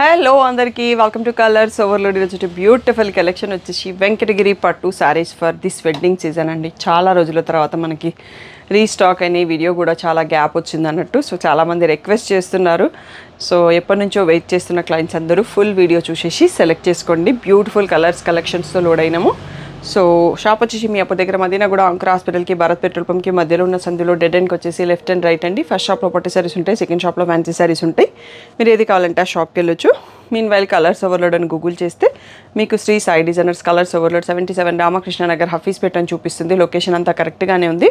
Hello అందరికీ welcome to colours overload. వచ్చి beautiful collection వచ్చేసి వెంకటగిరి పట్టు saris for this wedding season అండి. చాలా రోజుల తర్వాత మనకి రీస్టాక్ అనే వీడియో కూడా చాలా గ్యాప్ వచ్చింది అన్నట్టు. సో చాలామంది రిక్వెస్ట్ చేస్తున్నారు. సో ఎప్పటి నుంచో వెయిట్ చేస్తున్న క్లయింట్స్ అందరూ ఫుల్ వీడియో చూసేసి సెలెక్ట్ చేసుకోండి. బ్యూటిఫుల్ కలర్స్ కలెక్షన్స్తో లోడ్ అయినాము. సో షాప్ వచ్చేసి మీ అప్పటి దగ్గర మదీనా కూడా అంకుర్ హాస్పిటల్కి భారత్ పెట్రోల్ పంప్కి మధ్యలో ఉన్న సందులో డెడ్ ఎండ్కి వచ్చేసి లెఫ్ట్ అండ్ రైట్ అండి. ఫస్ట్ షాప్లో పట్టు సారీస్ ఉంటాయి, సెకండ్ షాప్లో ఫ్యాన్సీ సారీస్ ఉంటాయి. మీరు ఏది కావాలంటే ఆ షాప్కి వెళ్ళొచ్చు. మీన్ వైల్ కలర్స్ ఓవర్లోడ్ అని గూగుల్ చేస్తే మీకు Sri Sai designers colours overload 77 Ramakrishna Nagar Hafeezpet అని చూపిస్తుంది. లొకేషన్ అంతా కరెక్ట్గానే ఉంది.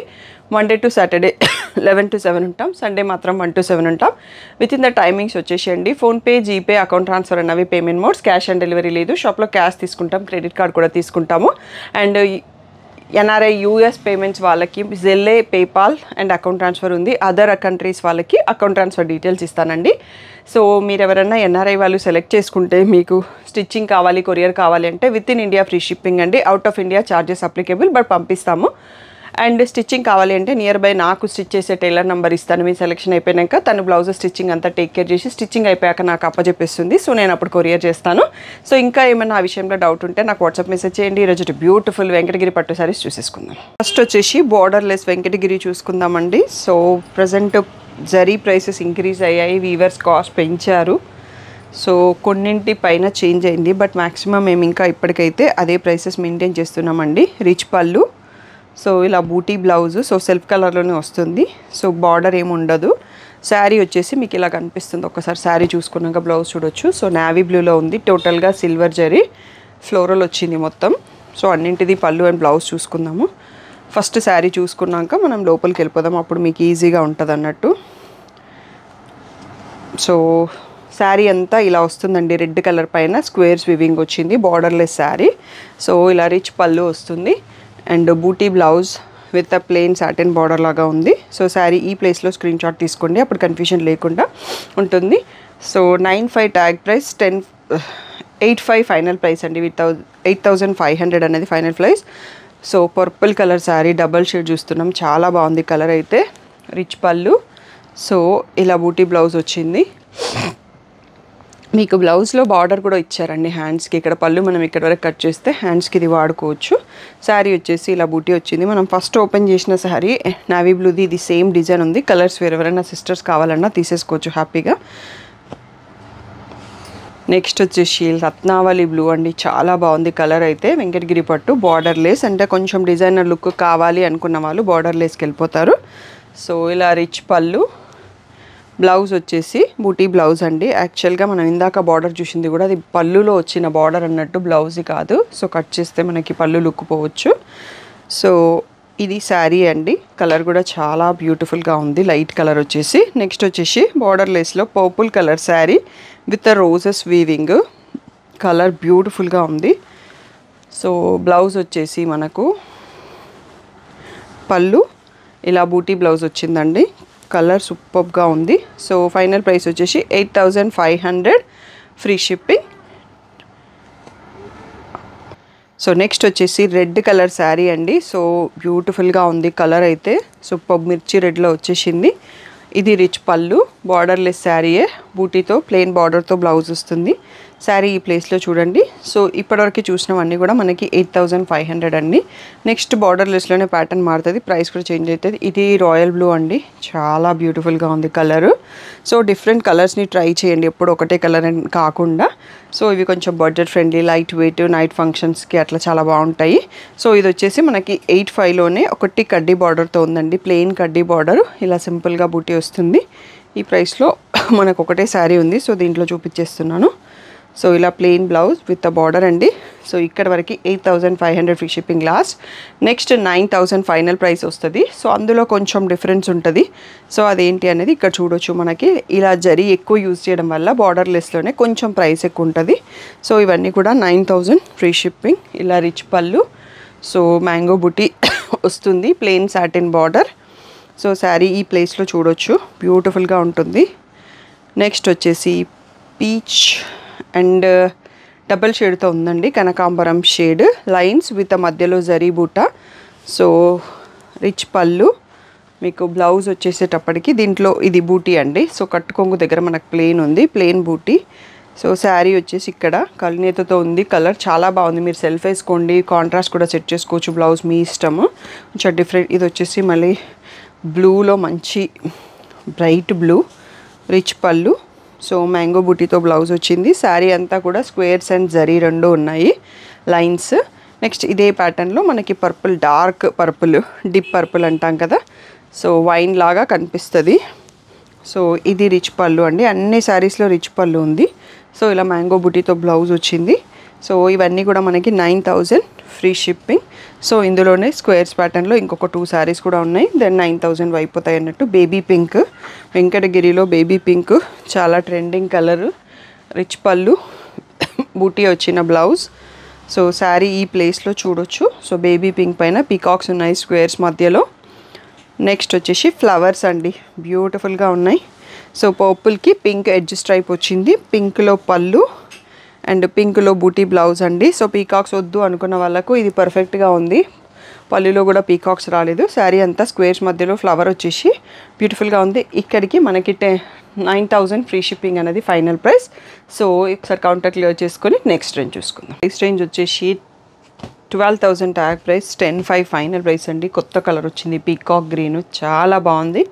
మండే టు సాటర్డే 11 to 7 ఉంటాం, సండే మాత్రం 1 to 7 ఉంటాం. విత్ ఇన్ ద టైమింగ్స్ వచ్చేసేయండి. ఫోన్పే, జీపే, అకౌంట్ ట్రాన్స్ఫర్ అన్నవి payment modes. Cash on delivery లేదు. షాప్లో క్యాష్ తీసుకుంటాం, క్రెడిట్ కార్డ్ కూడా తీసుకుంటాము. అండ్ ఎన్ఆర్ఐ యూఎస్ పేమెంట్స్ వాళ్ళకి జెల్లే, పేపాల్ అండ్ అకౌంట్ ట్రాన్స్ఫర్ ఉంది. అదర్ కంట్రీస్ వాళ్ళకి అకౌంట్ ట్రాన్స్ఫర్ డీటెయిల్స్ ఇస్తానండి. సో మీరు ఎవరైనా ఎన్ఆర్ఐ వాళ్ళు సెలెక్ట్ చేసుకుంటే మీకు స్టిచ్చింగ్ కావాలి, కొరియర్ కావాలి అంటే within India free shipping అండి. Out of India charges applicable, but పంపిస్తాము. అండ్ స్టిచ్చింగ్ కావాలి అంటే నియర్ బై నాకు స్టిచ్ చేసే టైలర్ నెంబర్ ఇస్తాను. మీ సెలెక్షన్ అయిపోయాక తను బ్లౌజ్ స్టిచ్చింగ్ అంతా టేక్ కేర్ చేసి స్టిచ్చింగ్ అయిపోయాక నాకు అప్పచెప్పేస్తుంది. సో నేను అప్పుడు కొరియర్ చేస్తాను. సో ఇంకా ఏమైనా ఆ విషయంలో డౌట్ ఉంటే నాకు వాట్సాప్ మెసేజ్ చేయండి. ఈరోజు బ్యూటిఫుల్ వెంకటగిరి పట్టు సారీస్ చూసేసుకుందాం. ఫస్ట్ వచ్చేసి బార్డర్లెస్ వెంకటగిరి చూసుకుందామండి. So present zari prices increase అయ్యాయి, వీవర్స్ కాస్ట్ పెంచారు. సో కొన్నింటి పైన చేంజ్ అయింది, బట్ మ్యాక్సిమం మేము ఇంకా ఇప్పటికైతే అదే ప్రైసెస్ మెయింటైన్ చేస్తున్నామండి. రిచ్ పళ్ళు, సో ఇలా బూటీ బ్లౌజు, సో సెల్ఫ్ కలర్లోనే వస్తుంది. సో బార్డర్ ఏమి ఉండదు. శారీ వచ్చేసి మీకు ఇలా కనిపిస్తుంది. ఒక్కసారి శారీ చూసుకున్నాక బ్లౌజ్ చూడొచ్చు. సో నావీ బ్లూలో ఉంది, టోటల్గా సిల్వర్ జరీ ఫ్లోరల్ వచ్చింది మొత్తం. సో అన్నింటిది పళ్ళు అండ్ బ్లౌజ్ చూసుకుందాము. ఫస్ట్ శారీ చూసుకున్నాక మనం లోపలికి వెళ్ళిపోదాం, అప్పుడు మీకు ఈజీగా ఉంటుంది అన్నట్టు. సో శారీ అంతా ఇలా వస్తుందండి. రెడ్ కలర్ పైన స్క్వేర్స్ వివింగ్ వచ్చింది, బార్డర్లెస్ శారీ. సో ఇలా రిచ్ పళ్ళు వస్తుంది అండ్ బూటీ blouse with a plain satin border లాగా ఉంది. సో శారీ ఈ ప్లేస్లో స్క్రీన్ షాట్ తీసుకోండి, అప్పుడు కన్ఫ్యూజన్ లేకుండా ఉంటుంది. So 95 tag price, 85 final price అండి. 8500 అనేది final price. So purple colour sari double shade చూస్తున్నాం, చాలా బాగుంది కలర్ అయితే. రిచ్ పళ్ళు, సో ఇలా బూటీ బ్లౌజ్ వచ్చింది. మీకు బ్లౌజ్లో బార్డర్ కూడా ఇచ్చారండి హ్యాండ్స్కి. ఇక్కడ పళ్ళు మనం ఇక్కడ వరకు కట్ చేస్తే హ్యాండ్స్కి ఇది వాడుకోవచ్చు. శారీ వచ్చేసి ఇలా బూటీ వచ్చింది. మనం ఫస్ట్ ఓపెన్ చేసిన శారీ నావీ బ్లూది, ఇది సేమ్ డిజైన్ ఉంది. కలర్స్ ఎవరైనా సిస్టర్స్ కావాలన్నా తీసేసుకోవచ్చు హ్యాపీగా. నెక్స్ట్ వచ్చేసి రత్నావళి బ్లూ అండి, చాలా బాగుంది కలర్ అయితే. వెంకటగిరి పట్టు బార్డర్లెస్, అంటే కొంచెం డిజైనర్ లుక్ కావాలి అనుకున్న వాళ్ళు బార్డర్లెస్కి వెళ్ళిపోతారు. సో ఇలా రిచ్ పళ్ళు, బ్లౌజ్ వచ్చేసి బూటీ బ్లౌజ్ అండి. యాక్చువల్గా మనం ఇందాక బార్డర్ చూసింది కూడా అది పళ్ళులో వచ్చిన బార్డర్ అన్నట్టు, బ్లౌజ్ కాదు. సో కట్ చేస్తే మనకి పళ్ళు లుక్ పోవచ్చు. సో ఇది శారీ అండి, కలర్ కూడా చాలా బ్యూటిఫుల్గా ఉంది, లైట్ కలర్ వచ్చేసి. నెక్స్ట్ వచ్చేసి బార్డర్లెస్లో purple colour sari with roses weaving, colour బ్యూటిఫుల్గా ఉంది. సో బ్లౌజ్ వచ్చేసి మనకు పళ్ళు ఇలా బూటీ బ్లౌజ్ వచ్చిందండి, కలర్ సూపర్గా ఉంది. సో ఫైనల్ ప్రైస్ వచ్చేసి 8500 ఫ్రీ షిప్పింగ్. సో నెక్స్ట్ వచ్చేసి రెడ్ కలర్ శారీ అండి. సో బ్యూటిఫుల్గా ఉంది కలర్ అయితే, సూపర్ మిర్చి రెడ్లో వచ్చేసింది. ఇది రిచ్ పళ్ళు, బార్డర్లెస్ శారీయే, బూటీతో ప్లెయిన్ బార్డర్తో బ్లౌజ్ వస్తుంది. శారీ ఈ ప్లేస్లో చూడండి. సో ఇప్పటివరకు చూసినవన్నీ కూడా మనకి 8500 అండి. నెక్స్ట్ బార్డర్లెస్లోనే ప్యాటర్న్ మారుతుంది, ప్రైస్ కూడా చేంజ్ అవుతుంది. ఇది రాయల్ బ్లూ అండి, చాలా బ్యూటిఫుల్గా ఉంది కలరు. సో డిఫరెంట్ కలర్స్ని ట్రై చేయండి, ఎప్పుడు ఒకటే కలర్ అని కాకుండా. సో ఇవి కొంచెం budget friendly, light weight, night ఫంక్షన్స్కి అట్లా చాలా బాగుంటాయి. సో ఇది వచ్చేసి మనకి 85లోనే ఒకటి కడ్డీ బార్డర్తో ఉందండి, ప్లెయిన్ కడ్డీ బార్డర్, ఇలా సింపుల్గా బూటీ వస్తుంది. ఈ ప్రైస్లో మనకు ఒకటే శారీ ఉంది, సో దీంట్లో చూపించేస్తున్నాను. సో ఇలా plain blouse with a border అండి. సో ఇక్కడ వరకు 8500 free shipping last. Next 9000 final price వస్తుంది. సో అందులో కొంచెం డిఫరెన్స్ ఉంటుంది. సో అదేంటి అనేది ఇక్కడ చూడొచ్చు. మనకి ఇలా జరీ ఎక్కువ యూజ్ చేయడం వల్ల బార్డర్లెస్లోనే కొంచెం ప్రైస్ ఎక్కువ ఉంటుంది. సో ఇవన్నీ కూడా 9000 ఫ్రీ షిప్పింగ్. ఇలా రిచ్ పళ్ళు, సో మ్యాంగో బుటీ వస్తుంది, plain satin border. So sari ఈ ప్లేస్లో చూడొచ్చు, బ్యూటిఫుల్గా ఉంటుంది. నెక్స్ట్ వచ్చేసి పీచ్ అండ్ డబల్ షేడ్తో ఉందండి, కనకాంబరం షేడ్, లైన్స్ విత్ మధ్యలో జరీ బూట. సో రిచ్ పళ్ళు, మీకు బ్లౌజ్ వచ్చేసేటప్పటికి దీంట్లో ఇది బూటీ అండి. సో కట్టుకొంగు దగ్గర మనకు ప్లెయిన్ ఉంది, ప్లెయిన్ బూటీ. సో శారీ వచ్చేసి ఇక్కడ కలినేతతో ఉంది. కలర్ చాలా బాగుంది. మీరు సెల్ఫ్ వేసుకోండి, కాంట్రాస్ట్ కూడా సెట్ చేసుకోవచ్చు. బ్లౌజ్ మీ ఇష్టము. కొంచెం డిఫరెంట్. ఇది వచ్చేసి మళ్ళీ బ్లూలో మంచి bright blue, rich pallu. So mango బూటీతో blouse వచ్చింది. శారీ అంతా కూడా స్క్వేర్స్ అండ్ జరీ రెండు ఉన్నాయి లైన్స్. నెక్స్ట్ ఇదే ప్యాటర్న్లో మనకి purple, dark purple, dip purple అంటాం కదా, సో వైన్ లాగా కనిపిస్తుంది. సో ఇది రిచ్ పళ్ళు అండి. అన్ని శారీస్లో రిచ్ పళ్ళు ఉంది. సో ఇలా మ్యాంగో బూటీతో బ్లౌజ్ వచ్చింది. సో ఇవన్నీ కూడా మనకి 9000 ఫ్రీ షిప్పింగ్. సో ఇందులోనే స్క్వేర్స్ ప్యాటర్న్లో ఇంకొక 2 శారీస్ కూడా ఉన్నాయి. దెన్ 9000 అయిపోతాయి అన్నట్టు. బేబీ పింక్, వెంకటగిరిలో బేబీ పింక్ చాలా ట్రెండింగ్ కలర్. రిచ్ పళ్ళు, బూటీ వచ్చిన బ్లౌజ్. సో శారీ ఈ ప్లేస్లో చూడొచ్చు. సో బేబీ పింక్ పైన పీకాక్స్ ఉన్నాయి స్క్వేర్స్ మధ్యలో. నెక్స్ట్ వచ్చేసి ఫ్లవర్స్ అండి, బ్యూటిఫుల్గా ఉన్నాయి. సో పర్పుల్కి పింక్ ఎడ్జ్ స్ట్రైప్ వచ్చింది. పింక్లో పళ్ళు అండ్ పింక్లో బూటీ బ్లౌజ్ అండి. సో పీకాక్స్ వద్దు అనుకున్న వాళ్ళకు ఇది పర్ఫెక్ట్గా ఉంది. పళ్ళులో కూడా పీకాక్స్ రాలేదు. శారీ అంతా స్క్వేర్స్ మధ్యలో ఫ్లవర్ వచ్చేసి బ్యూటిఫుల్గా ఉంది. ఇక్కడికి మనకి 9000 ఫ్రీ షిప్పింగ్ అనేది ఫైనల్ ప్రైస్. సో ఒకసారి కౌంటర్ క్లియర్ చేసుకొని నెక్స్ట్ రేంజ్ చూసుకుందాం. నెక్స్ట్ రేంజ్ వచ్చేసి 12,000 ట్యాగ్ ప్రైస్, 10,500 ఫైనల్ ప్రైస్ అండి. కొత్త కలర్ వచ్చింది, పీకాక్ గ్రీన్, చాలా బాగుంది.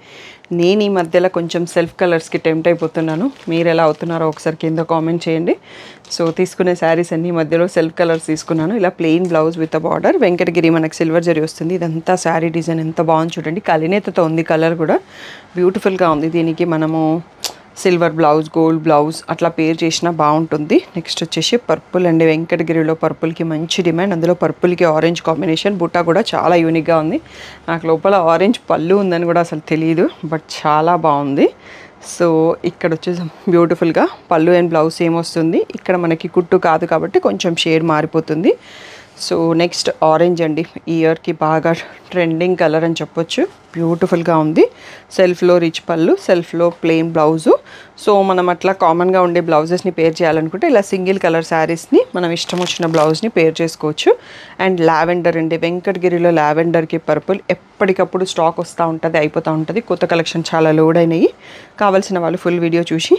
నేను ఈ మధ్యలో కొంచెం సెల్ఫ్ కలర్స్కి టెంప్ట్ అయిపోతున్నాను. మీరు ఎలా అవుతున్నారో ఒకసారి కింద కామెంట్ చేయండి. సో తీసుకునే శారీస్ అన్ని మధ్యలో సెల్ఫ్ కలర్స్ తీసుకున్నాను. ఇలా plain blouse with border, Venkatagiri మనకి సిల్వర్ జరీ వస్తుంది. ఇదంతా శారీ డిజైన్ ఎంత బాగుంది చూడండి. కలినేతతో ఉంది, కలర్ కూడా బ్యూటిఫుల్గా ఉంది. దీనికి మనము సిల్వర్ బ్లౌజ్, గోల్డ్ బ్లౌజ్ అట్లా పేర్ చేసినా బాగుంటుంది. నెక్స్ట్ వచ్చేసి పర్పుల్ అండి. వెంకటగిరిలో పర్పుల్కి మంచి డిమాండ్. అందులో పర్పుల్కి ఆరెంజ్ కాంబినేషన్. బుట్ట కూడా చాలా యూనిక్గా ఉంది. నాకు లోపల ఆరెంజ్ పళ్ళు ఉందని కూడా అసలు తెలియదు, బట్ చాలా బాగుంది. సో ఇక్కడ వచ్చేసి బ్యూటిఫుల్గా పళ్ళు అండ్ బ్లౌజ్ సేమ్ వస్తుంది. ఇక్కడ మనకి కుట్టు కాదు కాబట్టి కొంచెం షేడ్ మారిపోతుంది. సో నెక్స్ట్ ఆరెంజ్ అండి. ఈ ఇయర్కి బాగా ట్రెండింగ్ కలర్ అని చెప్పొచ్చు. బ్యూటిఫుల్గా ఉంది. సెల్ఫ్లో రిచ్ పళ్ళు, సెల్ఫ్లో ప్లెయిన్ బ్లౌజు. సో మనం అట్లా కామన్గా ఉండే బ్లౌజెస్ని పేర్ చేయాలనుకుంటే ఇలా సింగిల్ కలర్ శారీస్ని మనం ఇష్టం వచ్చిన బ్లౌజ్ని పేర్ చేసుకోవచ్చు. అండ్ లావెండర్ అండి. వెంకటగిరిలో లావెండర్కి పర్పుల్ ఎప్పటికప్పుడు స్టాక్ వస్తూ ఉంటుంది, అయిపోతూ ఉంటుంది. కొత్త కలెక్షన్ చాలా లోడ్ అయినాయి. కావాల్సిన వాళ్ళు ఫుల్ వీడియో చూసి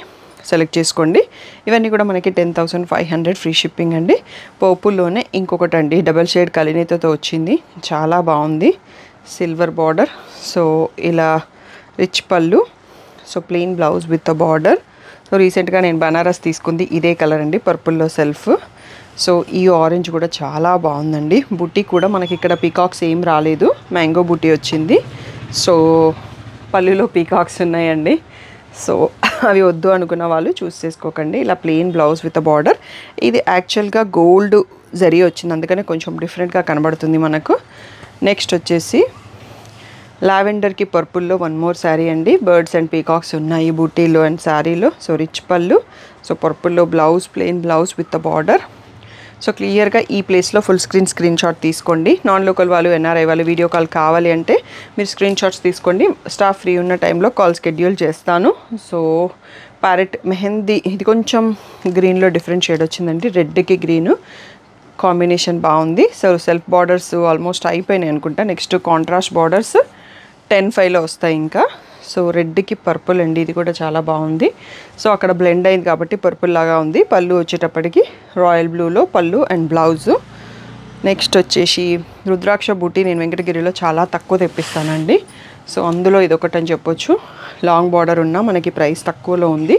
సెలెక్ట్ చేసుకోండి. ఇవన్నీ కూడా మనకి 10,500 ఫ్రీ షిప్పింగ్ అండి. పర్పుల్లోనే ఇంకొకటి అండి, డబల్ షేడ్ కలినేతతో వచ్చింది, చాలా బాగుంది. Silver border. సో ఇలా rich pallu, so plain blouse with the border. So రీసెంట్గా నేను బనారస్ తీసుకుంది ఇదే కలర్ అండి, పర్పుల్లో సెల్ఫ్. సో ఈ ఆరెంజ్ కూడా చాలా బాగుందండి. బుట్టి కూడా మనకి ఇక్కడ పీకాక్స్ ఏం రాలేదు, మ్యాంగో బుట్టి వచ్చింది. సో పళ్ళులో పీకాక్స్ ఉన్నాయండి. సో అవి వద్దు అనుకున్న వాళ్ళు చూస్ చేసుకోకండి. ఇలా ప్లెయిన్ బ్లౌజ్ విత్ బార్డర్. ఇది యాక్చువల్గా గోల్డ్ జరీ వచ్చింది, అందుకనే కొంచెం డిఫరెంట్గా కనబడుతుంది మనకు. నెక్స్ట్ వచ్చేసి లావెండర్కి పర్పుల్లో వన్ మోర్ శారీ అండి. బర్డ్స్ అండ్ పీకాక్స్ ఉన్నాయి బూటీలో అండ్ శారీలో. సో రిచ్ పళ్ళు, సో పర్పుల్లో blouse, plain blouse with the border. So క్లియర్గా ఈ ప్లేస్లో ఫుల్ స్క్రీన్ షాట్ తీసుకోండి. నాన్ లోకల్ వాళ్ళు, ఎన్ఆర్ఐ వాళ్ళు వీడియో కాల్ కావాలి అంటే మీరు స్క్రీన్ షాట్స్ తీసుకోండి. స్టాఫ్ ఫ్రీ ఉన్న టైంలో కాల్ షెడ్యూల్ చేస్తాను. సో ప్యారెట్ మెహందీ, ఇది కొంచెం గ్రీన్లో డిఫరెంట్ షేడ్ వచ్చిందండి. రెడ్కి గ్రీను కాంబినేషన్ బాగుంది. సో సెల్ఫ్ బార్డర్స్ ఆల్మోస్ట్ అయిపోయినాయి అనుకుంటా. నెక్స్ట్ కాంట్రాస్ట్ బార్డర్స్ 10,500లో వస్తాయి ఇంకా. సో రెడ్కి పర్పుల్ అండి, ఇది కూడా చాలా బాగుంది. సో అక్కడ బ్లెండ్ అయింది కాబట్టి పర్పుల్ లాగా ఉంది. పళ్ళు వచ్చేటప్పటికి రాయల్ బ్లూలో పళ్ళు అండ్ బ్లౌజు. నెక్స్ట్ వచ్చేసి రుద్రాక్ష బూటీ నేను వెంకటగిరిలో చాలా తక్కువ తెప్పిస్తానండి. సో అందులో ఇదొకటి అని చెప్పొచ్చు. లాంగ్ బార్డర్ ఉన్న మనకి ప్రైస్ తక్కువలో ఉంది.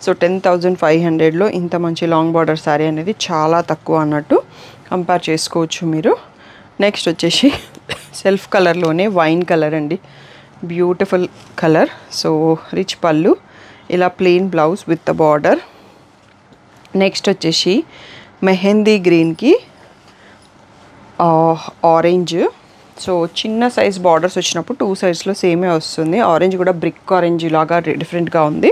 సో 10,500లో ఇంత మంచి లాంగ్ బార్డర్ శారీ అనేది చాలా తక్కువ అన్నట్టు కంపేర్ చేసుకోవచ్చు మీరు. నెక్స్ట్ వచ్చేసి సెల్ఫ్ కలర్లోనే వైన్ కలర్ అండి, బ్యూటిఫుల్ కలర్. సో రిచ్ పళ్ళు, ఇలా plain blouse with the border. Next వచ్చేసి మెహందీ గ్రీన్కి ఆరెంజ్. సో చిన్న సైజ్ బార్డర్స్ వచ్చినప్పుడు 2 సైడ్స్లో సేమే వస్తుంది. ఆరెంజ్ కూడా బ్రిక్ ఆరెంజ్ లాగా డిఫరెంట్గా ఉంది.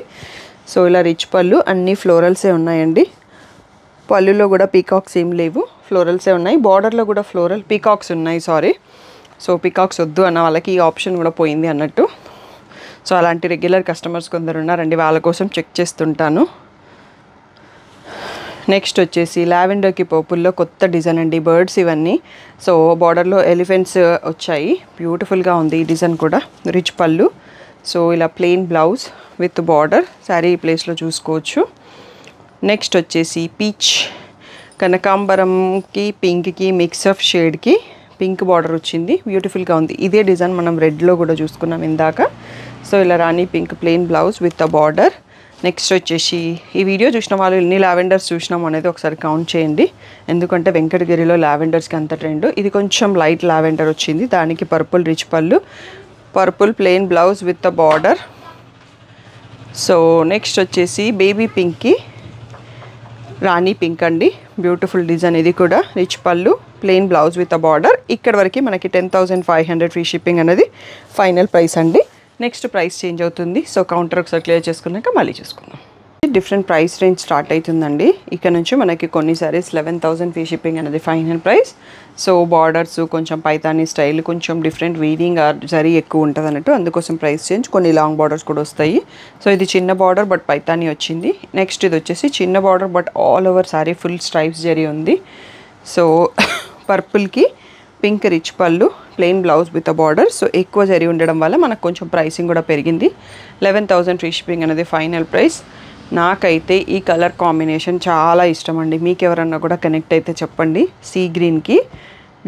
సో ఇలా రిచ్ పళ్ళు, అన్నీ ఫ్లోరల్సే ఉన్నాయండి. పళ్ళులో కూడా పీకాక్స్ ఏం లేవు, ఫ్లోరల్సే ఉన్నాయి. బార్డర్లో కూడా ఫ్లోరల్ పీకాక్స్ ఉన్నాయి, సారీ. సో పీకాక్స్ వద్దు అన్న వాళ్ళకి ఈ ఆప్షన్ కూడా పోయింది అన్నట్టు. సో అలాంటి రెగ్యులర్ కస్టమర్స్ కొందరు ఉన్నారండి, వాళ్ళ కోసం చెక్ చేస్తుంటాను. నెక్స్ట్ వచ్చేసి లావెండర్కి పర్పుల్లో కొత్త డిజైన్ అండి, బర్డ్స్ ఇవన్నీ. సో బార్డర్లో ఎలిఫెంట్స్ వచ్చాయి, బ్యూటిఫుల్గా ఉంది ఈ డిజైన్ కూడా. రిచ్ పళ్ళు, సో ఇలా plain blouse with border. Sari ఈ ప్లేస్లో చూసుకోవచ్చు. నెక్స్ట్ వచ్చేసి పీచ్ కనకాంబరంకి పింక్కి మిక్స్ ఆఫ్ షేడ్కి పింక్ బార్డర్ వచ్చింది, బ్యూటిఫుల్గా ఉంది. ఇదే డిజైన్ మనం రెడ్లో కూడా చూసుకున్నాం ఇందాక. సో ఇలా rani pink plain blouse with a border. Next వచ్చేసి ఈ వీడియో చూసిన వాళ్ళు ఎన్ని లావెండర్స్ చూసినాం అనేది ఒకసారి కౌంట్ చేయండి, ఎందుకంటే వెంకటగిరిలో లావెండర్స్కి అంత ట్రెండ్. ఇది కొంచెం లైట్ లావెండర్ వచ్చింది, దానికి పర్పుల్ రిచ్ పళ్ళు, purple plain blouse with a border. So next వచ్చేసి బేబీ పింక్కి రాణి పింక్ అండి, బ్యూటిఫుల్ డిజైన్. ఇది కూడా rich pallu, plain blouse with a border. ఇక్కడ వరకు మనకి 10,500 ఫ్రీ షిప్పింగ్ అనేది ఫైనల్ ప్రైస్ అండి. నెక్స్ట్ ప్రైస్ చేంజ్ అవుతుంది. సో కౌంటర్ ఒకసారి క్లియర్ చేసుకున్నాక మళ్ళీ చూసుకుందాం. డిఫరెంట్ ప్రైస్ రేంజ్ స్టార్ట్ అవుతుందండి. ఇక్కడ నుంచి మనకి కొన్ని సారీస్ 11,000 ఫ్రీ షిప్పింగ్ అనేది ఫైనల్ ప్రైస్. సో బార్డర్స్ కొంచెం పైతానీ స్టైల్, కొంచెం డిఫరెంట్ వీవింగ్ జరీ ఎక్కువ ఉంటుంది అన్నట్టు, అందుకోసం ప్రైస్ చేంజ్. కొన్ని లాంగ్ బార్డర్స్ కూడా వస్తాయి. సో ఇది చిన్న బార్డర్ బట్ పైతానీ వచ్చింది. నెక్స్ట్ ఇది వచ్చేసి చిన్న border but all over sorry full stripes zari ఉంది. So పర్పుల్కి pink rich pallu, plain blouse with a border. So ఎక్కువ జరీ ఉండడం వల్ల మనకు కొంచెం ప్రైసింగ్ కూడా పెరిగింది. 11,000 ఫ్రీ షిప్పింగ్ అనేది ఫైనల్ ప్రైస్. నాకైతే ఈ కలర్ కాంబినేషన్ చాలా ఇష్టం అండి. మీకు ఎవరన్నా కూడా కనెక్ట్ అయితే చెప్పండి. సీ గ్రీన్కి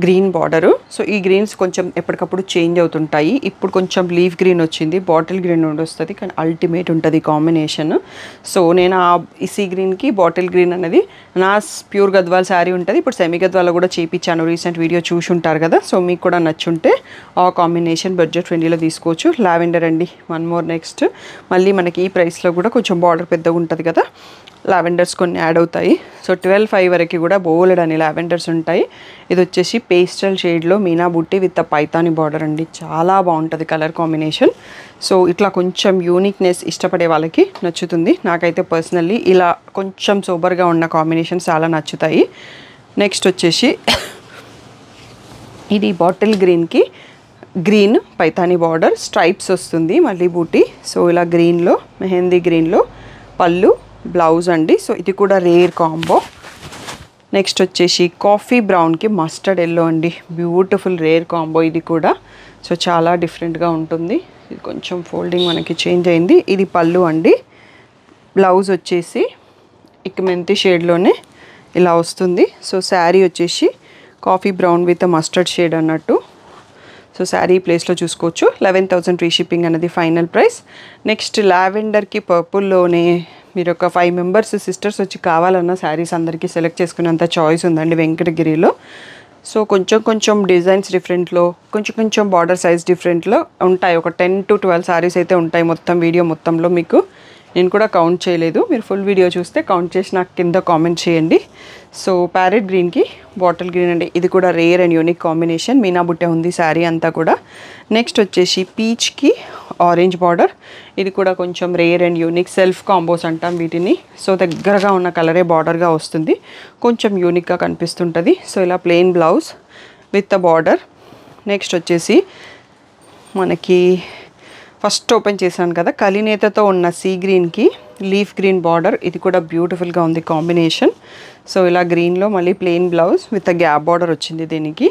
గ్రీన్ బార్డరు. సో ఈ గ్రీన్స్ కొంచెం ఎప్పటికప్పుడు చేంజ్ అవుతుంటాయి. ఇప్పుడు కొంచెం లీఫ్ గ్రీన్ వచ్చింది, బాటిల్ గ్రీన్ నుండి వస్తుంది, కానీ అల్టిమేట్ ఉంటుంది కాంబినేషన్. సో నేను ఈ సీ గ్రీన్కి బాటిల్ గ్రీన్ అనేది నా ప్యూర్ గద్వాల్ శారీ ఉంటుంది. ఇప్పుడు సెమీ గద్వాల్లో కూడా చేయించాను, రీసెంట్ వీడియో చూసి ఉంటారు కదా. సో మీకు కూడా నచ్చుంటే ఆ కాంబినేషన్ బడ్జెట్ ఫ్రెండ్లీలో తీసుకోవచ్చు. లావెండర్ అండి వన్ మోర్. నెక్స్ట్ మళ్ళీ మనకి ఈ ప్రైస్లో కూడా కొంచెం బార్డర్ పెద్దగా ఉంటుంది కదా, లావెండర్స్ కొన్ని యాడ్ అవుతాయి. సో 12,500 వరకు కూడా బోల్డ్ అని లావెండర్స్ ఉంటాయి. ఇది వచ్చేసి పేస్టల్ షేడ్లో మీనా బుట్టి విత్ పైతాని బార్డర్ అండి, చాలా బాగుంటుంది కలర్ కాంబినేషన్. సో ఇట్లా కొంచెం యూనిక్నెస్ ఇష్టపడే వాళ్ళకి నచ్చుతుంది. నాకైతే పర్సనల్లీ ఇలా కొంచెం సోబర్గా ఉన్న కాంబినేషన్స్ చాలా నచ్చుతాయి. నెక్స్ట్ వచ్చేసి ఇది బాటిల్ గ్రీన్కి గ్రీన్ పైతాని బార్డర్, స్ట్రైప్స్ వస్తుంది మళ్ళీ బూటీ. సో ఇలా గ్రీన్లో మెహందీ గ్రీన్లో పళ్ళు బ్లౌజ్ అండి. సో ఇది కూడా రేర్ కాంబో. నెక్స్ట్ వచ్చేసి కాఫీ బ్రౌన్కి మస్టర్డ్ ఎల్లో అండి, బ్యూటిఫుల్ రేర్ కాంబో ఇది కూడా. సో చాలా డిఫరెంట్గా ఉంటుంది. ఇది కొంచెం ఫోల్డింగ్ మనకి చేంజ్ అయింది. ఇది పళ్ళు అండి. బ్లౌజ్ వచ్చేసి ఇక మెంతి షేడ్లోనే ఇలా వస్తుంది. సో శారీ వచ్చేసి coffee brown with mustard shade అన్నట్టు. సో శారీ ప్లేస్లో చూసుకోవచ్చు. 11,000 ఫ్రీ షిప్పింగ్ అనేది ఫైనల్ ప్రైస్. నెక్స్ట్ లావెండర్కి పర్పుల్లోనే మీరు ఒక 5 మెంబర్స్ సిస్టర్స్ వచ్చి కావాలన్న శారీస్ అందరికీ సెలెక్ట్ చేసుకునేంత చాయిస్ ఉందండి వెంకటగిరిలో. సో కొంచెం కొంచెం డిజైన్స్ డిఫరెంట్లో, కొంచెం కొంచెం బార్డర్ సైజ్ డిఫరెంట్లో ఉంటాయి. ఒక 10 to 12 శారీస్ అయితే ఉంటాయి మొత్తం వీడియో మొత్తంలో. మీకు నేను కూడా కౌంట్ చేయలేదు, మీరు ఫుల్ వీడియో చూస్తే కౌంట్ చేసి నాకు కింద కామెంట్ చేయండి. సో ప్యారెట్ గ్రీన్కి బాటిల్ గ్రీన్ అండి, ఇది కూడా రేర్ అండ్ యూనిక్ కాంబినేషన్. మీనా బుట్టే ఉంది శారీ అంతా కూడా. నెక్స్ట్ వచ్చేసి పీచ్కి ఆరెంజ్ బార్డర్, ఇది కూడా కొంచెం rare and unique, self combos అంటాం వీటిని. సో దగ్గరగా ఉన్న కలరే బార్డర్గా వస్తుంది, కొంచెం యూనిక్గా కనిపిస్తుంటుంది. సో ఇలా plain blouse with the border. Next వచ్చేసి మనకి ఫస్ట్ ఓపెన్ చేశాను కదా కలినేతతో ఉన్న సీ గ్రీన్కి లీఫ్ గ్రీన్ బార్డర్, ఇది కూడా బ్యూటిఫుల్గా ఉంది కాంబినేషన్. సో ఇలా గ్రీన్లో మళ్ళీ plain blouse with gap border వచ్చింది దీనికి.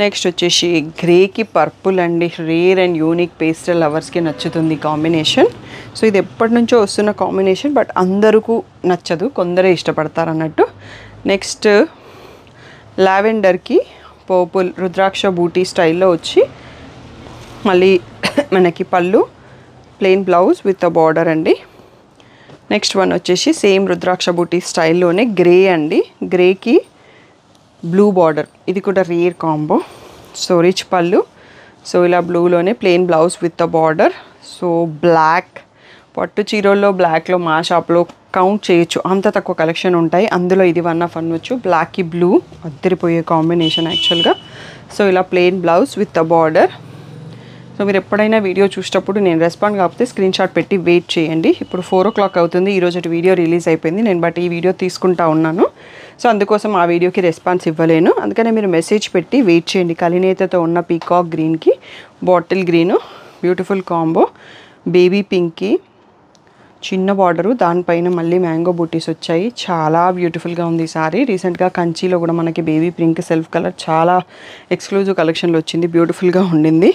నెక్స్ట్ వచ్చేసి గ్రేకి పర్పుల్ అండి, రేర్ అండ్ యూనిక్ పేస్టల్ లవర్స్కి నచ్చుతుంది కాంబినేషన్. సో ఇది ఎప్పటి నుంచో వస్తున్న కాంబినేషన్, బట్ అందరికీ నచ్చదు, కొందరే ఇష్టపడతారు అన్నట్టు. నెక్స్ట్ లావెండర్కి పర్పుల్ రుద్రాక్ష బూటీ స్టైల్లో వచ్చి మళ్ళీ మనకి pallu, plain blouse with border అండి. నెక్స్ట్ వన్ వచ్చేసి సేమ్ రుద్రాక్ష బూటీ స్టైల్లోనే గ్రే అండి, గ్రేకి బ్లూ బార్డర్, ఇది కూడా rare combo. So rich pallu, so ఇలా బ్లూలోనే plain blouse with border. So black పట్టు చీరల్లో బ్లాక్లో మా షాప్లో కౌంట్ చేయొచ్చు, అంత తక్కువ కలెక్షన్ ఉంటాయి. అందులో ఇది వన్ ఆఫ్ అనవచ్చు. బ్లాక్కి బ్లూ అద్దరిపోయే కాంబినేషన్ యాక్చువల్గా. సో ఇలా plain blouse with border. So మీరు ఎప్పుడైనా వీడియో చూసేటప్పుడు నేను రెస్పాండ్ కాకపోతే స్క్రీన్ షాట్ పెట్టి వెయిట్ చేయండి. ఇప్పుడు 4 o'clock అవుతుంది, ఈరోజు వీడియో రిలీజ్ అయిపోయింది నేను, బట్ ఈ వీడియో తీసుకుంటా ఉన్నాను. సో అందుకోసం ఆ వీడియోకి రెస్పాన్స్ ఇవ్వలేను, అందుకనే మీరు మెసేజ్ పెట్టి వెయిట్ చేయండి. కలినేతతో ఉన్న పీకాక్ గ్రీన్కి bottle green, beautiful combo. Baby పింక్కి చిన్న బార్డరు, దానిపైన మళ్ళీ మ్యాంగో బూటీస్ వచ్చాయి, చాలా బ్యూటిఫుల్గా ఉంది ఈ సారీ. రీసెంట్గా కంచిలో కూడా మనకి బేబీ పింక్ సెల్ఫ్ కలర్ చాలా ఎక్స్క్లూజివ్ కలెక్షన్లో వచ్చింది, బ్యూటిఫుల్గా ఉండింది.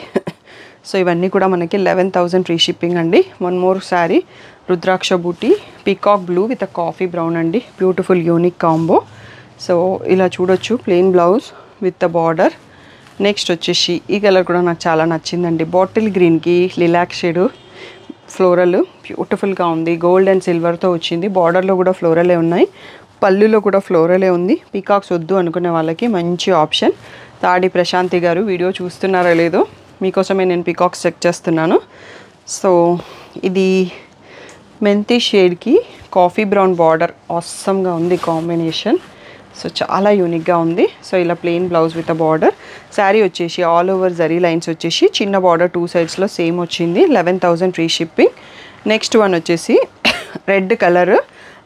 సో ఇవన్నీ కూడా మనకి 11,000 ఫ్రీ షిప్పింగ్ అండి. One more sari rudraksha buti peacock blue with coffee brown అండి. Beautiful unique combo. సో ఇలా చూడొచ్చు plain blouse with the border. Next వచ్చేసి ఈ కలర్ కూడా నాకు చాలా నచ్చిందండి. బాటిల్ గ్రీన్కి లిలాక్ షేడ్ ఫ్లోరల్ బ్యూటిఫుల్గా ఉంది. గోల్డ్ అండ్ సిల్వర్తో వచ్చింది. బార్డర్లో కూడా ఫ్లోరలే ఉన్నాయి, పళ్ళులో కూడా ఫ్లోరలే ఉంది. పీకాక్స్ వద్దు అనుకునే వాళ్ళకి మంచి ఆప్షన్. తాడి ప్రశాంతి గారు వీడియో చూస్తున్నారో లేదో, మీకోసమే నేను పీకాక్స్ చెక్ చేస్తున్నాను. సో ఇది మెంతి షేడ్కి కాఫీ బ్రౌన్ బార్డర్ ఆసమ్గా ఉంది కాంబినేషన్. సో చాలా యూనిక్గా ఉంది. సో ఇలా plain blouse with a border. Sari వచ్చేసి ఆల్ ఓవర్ జరీ లైన్స్ వచ్చేసి చిన్న బార్డర్ 2 సైడ్స్లో సేమ్ వచ్చింది. 11,000 ఫ్రీ షిప్పింగ్. నెక్స్ట్ వన్ వచ్చేసి రెడ్ కలర్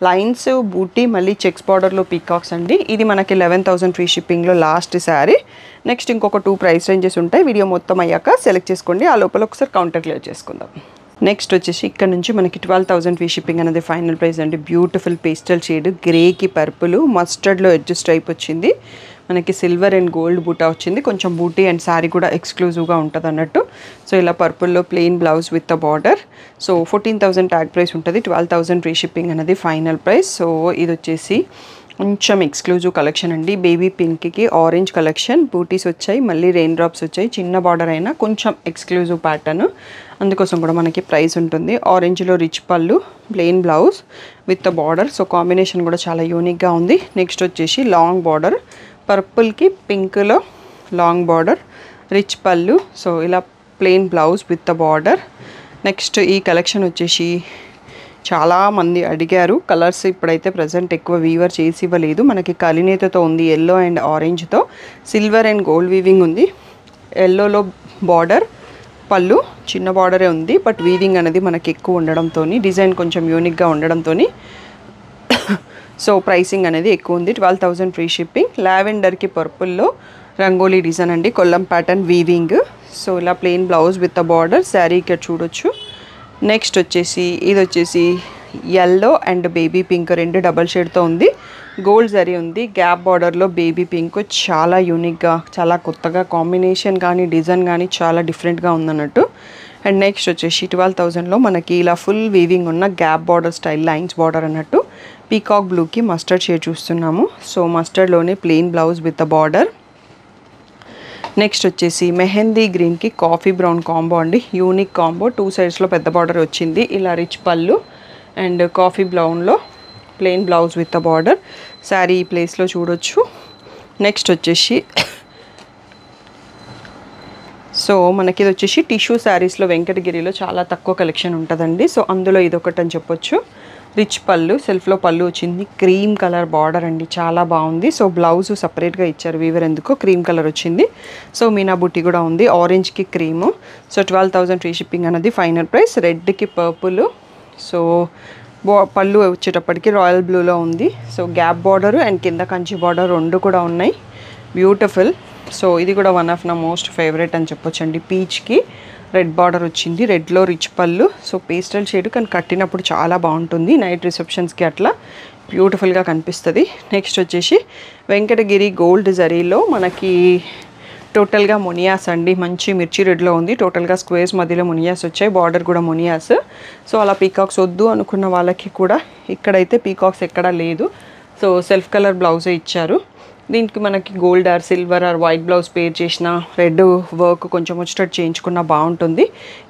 లైన్స్ బూటీ మళ్ళీ చెక్స్ బార్డర్లో పీకాక్స్ అండి. ఇది మనకి 11,000 ఫ్రీ షిప్పింగ్లో లాస్ట్ శారీ. నెక్స్ట్ ఇంకొక 2 ప్రైస్ రేంజెస్ ఉంటాయి. వీడియో మొత్తం అయ్యాక సెలెక్ట్ చేసుకోండి. ఆ లోపల ఒకసారి కౌంటర్ క్లియర్ చేసుకుందాం. నెక్స్ట్ వచ్చేసి ఇక్కడ నుంచి మనకి 12,000 ఫ్రీ షిప్పింగ్ అనేది ఫైనల్ ప్రైస్ అండి. బ్యూటిఫుల్ పేస్టల్ షేడ్ గ్రేకి పర్పుల్ మస్టర్డ్లో అడ్జస్ట్ టైప్ వచ్చింది. మనకి సిల్వర్ అండ్ గోల్డ్ బూటా వచ్చింది. కొంచెం బూటీ అండ్ శారీ కూడా ఎక్స్క్లూజివ్గా ఉంటుంది అన్నట్టు. సో ఇలా పర్పుల్లో plain blouse with the border. So 14,000 tag price ఉంటుంది. 12,000 ఫ్రీ షిప్పింగ్ అనేది ఫైనల్ ప్రైస్. సో ఇది వచ్చేసి కొంచెం ఎక్స్క్లూజివ్ కలెక్షన్ అండి. బేబీ పింక్కి ఆరెంజ్ కలెక్షన్ బూటీస్ వచ్చాయి, మళ్ళీ రెయిన్ డ్రాప్స్ వచ్చాయి. చిన్న బార్డర్ అయినా కొంచెం ఎక్స్క్లూజివ్ ప్యాటర్న్, అందుకోసం కూడా మనకి ప్రైస్ ఉంటుంది. ఆరెంజ్లో rich pallu plain blouse with the border. So combination కూడా చాలా యూనిక్గా ఉంది. నెక్స్ట్ వచ్చేసి లాంగ్ బార్డర్ పర్పుల్కి పింక్లో long border rich pallu. So ఇలా plain blouse with the border. Next ఈ కలెక్షన్ వచ్చేసి చాలామంది అడిగారు. కలర్స్ ఇప్పుడైతే ప్రజెంట్ ఎక్కువ వీవర్ చేసి ఇవ్వలేదు. మనకి కలినేతతో ఉంది, ఎల్లో అండ్ ఆరెంజ్తో. సిల్వర్ అండ్ గోల్డ్ వీవింగ్ ఉంది. ఎల్లోలో బార్డర్ పళ్ళు చిన్న బార్డరే ఉంది, బట్ వీవింగ్ అనేది మనకి ఎక్కువ ఉండడంతో డిజైన్ కొంచెం యూనిక్గా ఉండడంతో సో ప్రైసింగ్ అనేది ఎక్కువ ఉంది. 12,000 ఫ్రీ షిప్పింగ్. లావెండర్కి పర్పుల్లో రంగోలీ డిజైన్ అండి, కొల్లం ప్యాటర్న్ వీవింగ్. సో ఇలా plain blouse with the border. Sari ఇక్కడ చూడొచ్చు. నెక్స్ట్ వచ్చేసి ఇది వచ్చేసి ఎల్లో అండ్ బేబీ పింక్ రెండు డబల్ షేడ్తో ఉంది. గోల్డ్ జరీ ఉంది. గ్యాప్ బార్డర్లో బేబీ పింక్ చాలా యూనిక్గా చాలా కొత్తగా కాంబినేషన్ కానీ డిజైన్ కానీ చాలా డిఫరెంట్గా ఉందన్నట్టు. అండ్ నెక్స్ట్ వచ్చేసి 12,000లో మనకి ఇలా ఫుల్ వీవింగ్ ఉన్న gap border style lines border అన్నట్టు. పీకాక్ బ్లూకి మస్టర్డ్ షేడ్ చూస్తున్నాము. సో మస్టర్డ్లోనే plain blouse with the border. Next వచ్చేసి మెహందీ గ్రీన్కి కాఫీ బ్రౌన్ కాంబో అండి. Unique combo. 2 సైడ్స్లో పెద్ద బార్డర్ వచ్చింది. ఇలా రిచ్ పళ్ళు అండ్ కాఫీ బ్రౌన్లో plain blouse with the border. Sari ఈ ప్లేస్లో చూడొచ్చు. నెక్స్ట్ వచ్చేసి సో మనకి ఇది వచ్చేసి టిష్యూ శారీస్లో వెంకటగిరిలో చాలా తక్కువ కలెక్షన్ ఉంటుందండి. సో అందులో ఇదొకటి అని చెప్పొచ్చు. రిచ్ పళ్ళు సెల్ఫ్లో పళ్ళు వచ్చింది. క్రీమ్ కలర్ బార్డర్ అండి, చాలా బాగుంది. సో బ్లౌజ్ సపరేట్గా ఇచ్చారు వీవర్, ఎందుకో క్రీమ్ కలర్ వచ్చింది. సో మీనా బుట్టి కూడా ఉంది ఆరెంజ్కి క్రీము. సో 12,000 ఫ్రీ షిప్పింగ్ అనేది ఫైనల్ ప్రైస్. రెడ్కి పర్పుల్. సో పళ్ళు వచ్చేటప్పటికి రాయల్ బ్లూలో ఉంది. సో గ్యాప్ బార్డర్ అండ్ కింద కంచి బార్డర్ రెండు కూడా ఉన్నాయి. బ్యూటిఫుల్. సో ఇది కూడా వన్ ఆఫ్ నా మోస్ట్ ఫేవరెట్ అని చెప్పొచ్చండి. పీచ్కి రెడ్ బార్డర్ వచ్చింది. రెడ్లో rich pallu. So pastel shade కానీ కట్టినప్పుడు చాలా బాగుంటుంది. నైట్ రిసెప్షన్స్కి అట్లా బ్యూటిఫుల్గా కనిపిస్తుంది. నెక్స్ట్ వచ్చేసి వెంకటగిరి గోల్డ్ జరీలో మనకి టోటల్గా మునియాస్ అండి. మంచి మిర్చి రెడ్లో ఉంది. టోటల్గా స్క్వేర్స్ మధ్యలో మునియాస్ వచ్చాయి. బార్డర్ కూడా మునియాస్. సో అలా పీకాక్స్ వద్దు అనుకున్న వాళ్ళకి కూడా ఇక్కడైతే పీకాక్స్ ఎక్కడా లేదు. సో సెల్ఫ్ కలర్ బ్లౌజే ఇచ్చారు. దీనికి మనకి gold or silver or white blouse పేర్ చేసిన రెడ్ వర్క్ కొంచెం వచ్చేటట్టు చేయించుకున్న బాగుంటుంది.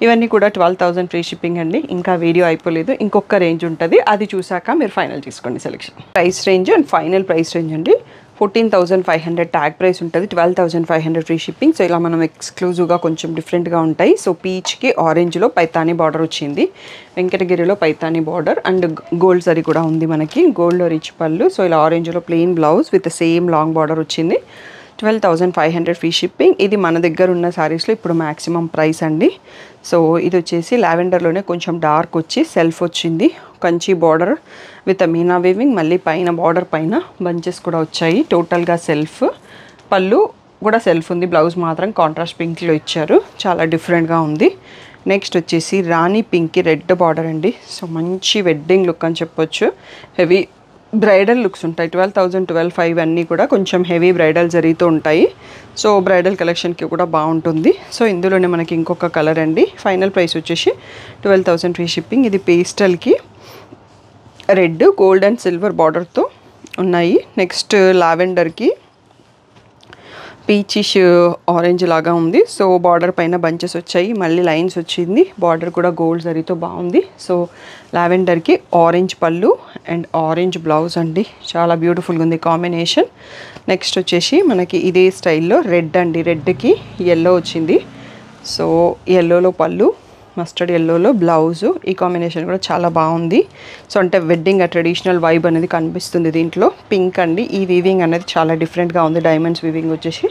ఇవన్నీ కూడా 12,000 ఫ్రీ షిప్పింగ్ అండి. ఇంకా వీడియో అయిపోలేదు, ఇంకొక రేంజ్ ఉంటుంది. అది చూసాక మీరు ఫైనల్ చేసుకోండి selection. Price range and final price range అండి 14,500 ట్యాగ్ ప్రైస్ ఉంటుంది. 12,500 ఫ్రీ షిప్పింగ్. సో ఇలా మనం ఎక్స్క్లూజివ్గా కొంచెం డిఫరెంట్గా ఉంటాయి. సో పీచ్కి ఆరెంజ్లో పైతానీ బార్డర్ వచ్చింది. వెంకటగిరిలో Paithani border and gold zari కూడా ఉంది మనకి. గోల్డ్లో రిచ్ పళ్ళు. సో ఇలా ఆరెంజ్లో plain blouse with same long border వచ్చింది. 12,500 ఫ్రీ షిప్పింగ్. ఇది మన దగ్గర ఉన్న శారీస్లో ఇప్పుడు మ్యాక్సిమం ప్రైస్ అండి. సో ఇది వచ్చేసి లావెండర్లోనే కొంచెం డార్క్ వచ్చి సెల్ఫ్ వచ్చింది. Kanchi border with Meena weaving. మళ్ళీ పైన బార్డర్ పైన బంచెస్ కూడా వచ్చాయి. టోటల్గా సెల్ఫ్. పళ్ళు కూడా సెల్ఫ్ ఉంది. బ్లౌజ్ మాత్రం కాంట్రాస్ట్ పింక్లో ఇచ్చారు. చాలా డిఫరెంట్గా ఉంది. నెక్స్ట్ వచ్చేసి రాణి పింక్కి రెడ్ బార్డర్ అండి. సో మంచి వెడ్డింగ్ లుక్ అని చెప్పొచ్చు. హెవీ బ్రైడల్ లుక్స్ ఉంటాయి. 12,000 12,500 అన్నీ కూడా కొంచెం హెవీ బ్రైడల్ జరీతో ఉంటాయి. సో బ్రైడల్ కలెక్షన్కి కూడా బాగుంటుంది. సో ఇందులోనే మనకి ఇంకొక కలర్ అండి. ఫైనల్ ప్రైస్ వచ్చేసి 12,000 ఫ్రీ షిప్పింగ్. ఇది పేస్టల్కి రెడ్, గోల్డ్ అండ్ సిల్వర్ బార్డర్తో ఉన్నాయి. నెక్స్ట్ లావెండర్కి పీచిష్ ఆరెంజ్ లాగా ఉంది. సో బార్డర్ పైన బంచెస్ వచ్చాయి, మళ్ళీ లైన్స్ వచ్చింది. బార్డర్ కూడా గోల్డ్ జరీతో బాగుంది. సో లావెండర్కి ఆరెంజ్ పళ్ళు అండ్ ఆరెంజ్ బ్లౌజ్ అండి. చాలా బ్యూటిఫుల్గా ఉంది కాంబినేషన్. నెక్స్ట్ వచ్చేసి మనకి ఇదే స్టైల్లో రెడ్ అండి. రెడ్కి ఎల్లో వచ్చింది. సో ఎల్లోలో పళ్ళు, మస్టర్డ్ ఎల్లోలో బ్లౌజు. ఈ కాంబినేషన్ కూడా చాలా బాగుంది. సో అంటే వెడ్డింగ్ ట్రెడిషనల్ వైబ్ అనేది కనిపిస్తుంది దీంట్లో. పింక్ అండి. ఈ వీవింగ్ అనేది చాలా డిఫరెంట్గా ఉంది. డైమండ్స్ వీవింగ్ వచ్చేసి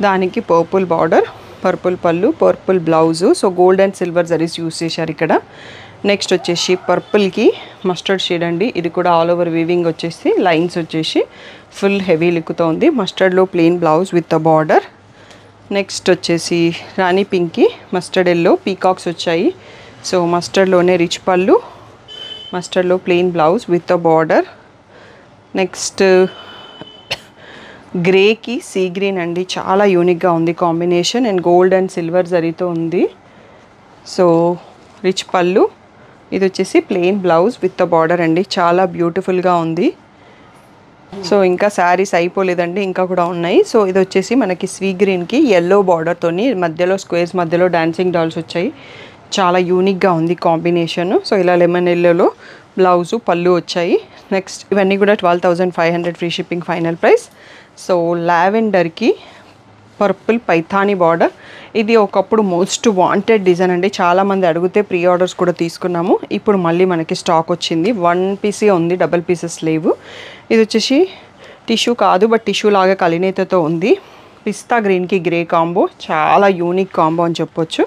దానికి పర్పుల్ బార్డర్, పర్పుల్ పళ్ళు, purple blouse. So gold and silver zaris use చేశారు ఇక్కడ. నెక్స్ట్ వచ్చేసి పర్పుల్కి మస్టర్డ్ షేడ్ అండి. ఇది కూడా ఆల్ ఓవర్ వీవింగ్ వచ్చేసి లైన్స్ వచ్చేసి ఫుల్ హెవీ లుక్తో ఉంది. మస్టర్డ్లో plain blouse with the border. Next వచ్చేసి రాణి పింక్కి మస్టర్డ్ ఎల్లో పీకాక్స్ వచ్చాయి. సో మస్టర్డ్లోనే రిచ్ పళ్ళు, మస్టర్డ్లో plain blouse with the border. Next గ్రేకి సీ గ్రీన్ అండి. చాలా యూనిక్గా ఉంది combination and gold and silver జరీతో ఉంది. సో రిచ్ పళ్ళు, ఇది వచ్చేసి plain blouse with the border అండి. చాలా బ్యూటిఫుల్గా ఉంది. సో ఇంకా శారీస్ అయిపోలేదండి, ఇంకా కూడా ఉన్నాయి. సో ఇది వచ్చేసి మనకి స్వీ గ్రీన్కి ఎల్లో బార్డర్తోని మధ్యలో స్క్వేర్స్ మధ్యలో డాన్సింగ్ డాల్స్ వచ్చాయి. చాలా యూనిక్గా ఉంది కాంబినేషన్. సో ఇలా లెమన్ ఎల్లోలో బ్లౌజు పళ్ళు వచ్చాయి. నెక్స్ట్ ఇవన్నీ కూడా 12,500 free shipping final price. So లావెండర్కి పర్పుల్ పైథానీ బార్డర్. ఇది ఒకప్పుడు మోస్ట్ వాంటెడ్ డిజైన్ అండి. చాలామంది అడిగితే ప్రీ ఆర్డర్స్ కూడా తీసుకున్నాము. ఇప్పుడు మళ్ళీ మనకి స్టాక్ వచ్చింది. 1 పీసే ఉంది, డబల్ పీసెస్ లేవు. ఇది వచ్చేసి టిష్యూ కాదు, బట్ టిష్యూ లాగా కలినేతతో ఉంది. పిస్తా గ్రీన్కి గ్రే కాంబో, చాలా యూనిక్ కాంబో అని చెప్పొచ్చు.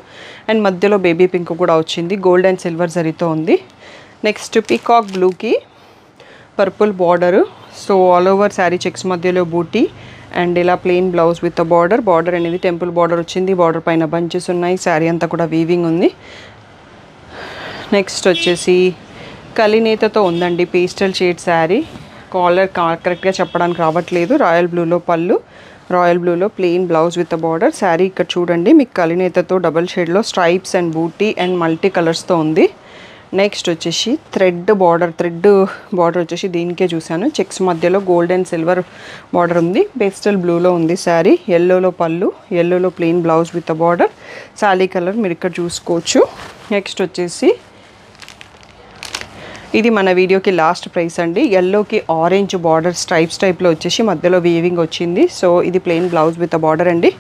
అండ్ మధ్యలో బేబీ పింక్ కూడా వచ్చింది. గోల్డ్ అండ్ సిల్వర్ జరీతో ఉంది. నెక్స్ట్ పీకాక్ బ్లూకి purple border. So all over sari checks మధ్యలో బూటీ అండ్ ఇలా plain blouse with border. Border అనేది టెంపుల్ బార్డర్ వచ్చింది. బార్డర్ పైన బంచెస్ ఉన్నాయి. శారీ అంతా కూడా వీవింగ్ ఉంది. నెక్స్ట్ వచ్చేసి కలినేతతో ఉందండి. Pastel shade sari. కాలర్ కరెక్ట్గా చెప్పడానికి రావట్లేదు. రాయల్ బ్లూలో పళ్ళు, రాయల్ బ్లూలో plain blouse with border. Sari ఇక్కడ చూడండి మీకు కలినేతతో డబల్ షేడ్లో stripes and buti and multi కలర్స్తో ఉంది. నెక్స్ట్ వచ్చేసి థ్రెడ్ బార్డర్ వచ్చేసి దీనికే చూసాను. చెక్స్ మధ్యలో గోల్డ్ అండ్ సిల్వర్ బార్డర్ ఉంది. పేస్టల్ బ్లూలో ఉంది శారీ. ఎల్లోలో పళ్ళు, ఎల్లోలో plain blouse with border. Sari colour మీరు ఇక్కడ చూసుకోవచ్చు. నెక్స్ట్ వచ్చేసి ఇది మన వీడియోకి లాస్ట్ ప్రైస్ అండి. ఎల్లోకి ఆరెంజ్ బార్డర్ స్ట్రైప్స్ టైప్లో వచ్చేసి మధ్యలో వీవింగ్ వచ్చింది. సో ఇది ప్లెయిన్ బ్లౌజ్ విత్ బార్డర్ అండి.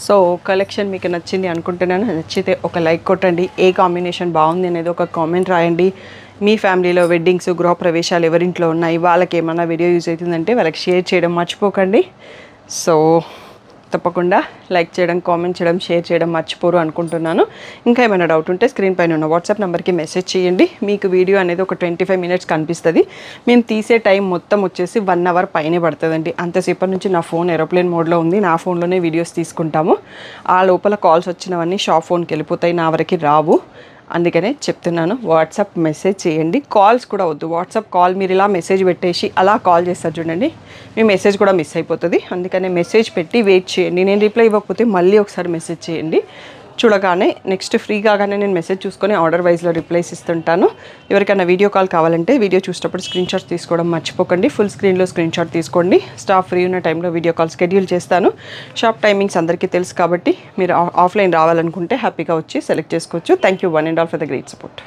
సో కలెక్షన్ మీకు నచ్చింది అనుకుంటున్నాను. నచ్చితే ఒక లైక్ కొట్టండి. ఏ కాంబినేషన్ బాగుంది అనేది ఒక కామెంట్ రాయండి. మీ ఫ్యామిలీలో వెడ్డింగ్స్, గృహప్రవేశాలు ఎవరింట్లో ఉన్నాయి, వాళ్ళకి ఏమైనా వీడియో యూజ్ అవుతుందంటే వాళ్ళకి షేర్ చేయడం మర్చిపోకండి. సో తప్పకుండా లైక్ చేయడం, కామెంట్ చేయడం, షేర్ చేయడం మర్చిపోరు అనుకుంటున్నాను. ఇంకా ఏమైనా డౌట్ ఉంటే స్క్రీన్ పైన ఉన్న వాట్సాప్ నెంబర్కి మెసేజ్ చేయండి. మీకు వీడియో అనేది ఒక 25 మినిట్స్ కనిపిస్తుంది. మేము తీసే టైం మొత్తం వచ్చేసి 1 అవర్ పైనే పడుతుందండి. అంతసేపటి నుంచి నా ఫోన్ ఏరోప్లేన్ మోడ్లో ఉంది. నా ఫోన్లోనే వీడియోస్ తీసుకుంటాము. ఆ లోపల కాల్స్ వచ్చినవన్నీ షాప్ ఫోన్కి వెళ్ళిపోతాయి, నా వరకు రావు. అందుకనే చెప్తున్నాను, వాట్సాప్ మెసేజ్ చేయండి. కాల్స్ కూడా వద్దు. వాట్సాప్ కాల్ మీరు ఇలా మెసేజ్ పెట్టేసి అలా కాల్ చేస్తారు చూడండి, మీ మెసేజ్ కూడా మిస్ అయిపోతుంది. అందుకనే మెసేజ్ పెట్టి వెయిట్ చేయండి. నేను రిప్లై ఇవ్వకపోతే మళ్ళీ ఒకసారి మెసేజ్ చేయండి. చూడగానే నెక్స్ట్ ఫ్రీ కాగానే నేను మెసేజ్ చూసుకొని ఆర్డర్ వైజ్లో రిప్లైస్ ఇస్తుంటాను. ఎవరికైనా వీడియో కాల్ కావాలంటే వీడియో చూసేటప్పుడు స్క్రీన్ షాట్స్ తీసుకోవడం మర్చిపోకండి. ఫుల్ స్క్రీన్లో స్క్రీన్ షాట్ తీసుకోండి. స్టాఫ్ ఫ్రీ ఉన్న టైంలో వీడియో కాల్ షెడ్యూల్ చేస్తాను. షాప్ టైమింగ్స్ అందరికీ తెలుసు కాబట్టి మీరు ఆఫ్లైన్ రావాలనుకుంటే హ్యాపీగా వచ్చి సెలెక్ట్ చేసుకోవచ్చు. Thank you one and all for the great support.